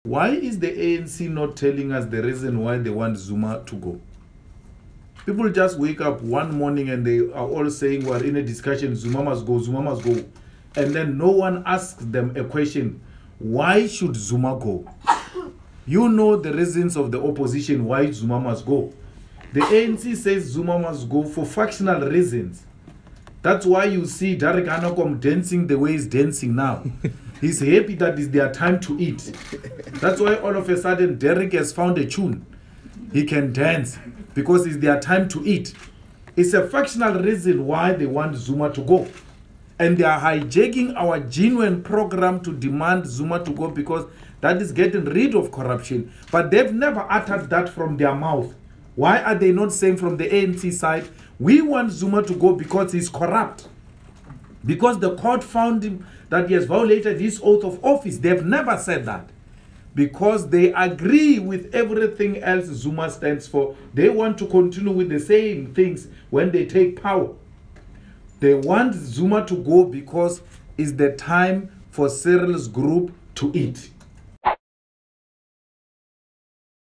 Why is the ANC not telling us the reason why they want Zuma to go? People just wake up one morning and they are all saying we're in a discussion, Zuma must go, Zuma must go. And then no one asks them a question, why should Zuma go? You know the reasons of the opposition why Zuma must go. The ANC says Zuma must go for factional reasons. That's why you see Derek Anakom dancing the way he's dancing now. He's happy that it's their time to eat. That's why all of a sudden Derek has found a tune. He can dance because it's their time to eat. It's a factional reason why they want Zuma to go. And they are hijacking our genuine program to demand Zuma to go because that is getting rid of corruption. But they've never uttered that from their mouth. Why are they not saying from the ANC side, we want Zuma to go because he's corrupt? Because the court found him that he has violated his oath of office. They've never said that. Because they agree with everything else Zuma stands for. They want to continue with the same things when they take power. They want Zuma to go because it's the time for Cyril's group to eat.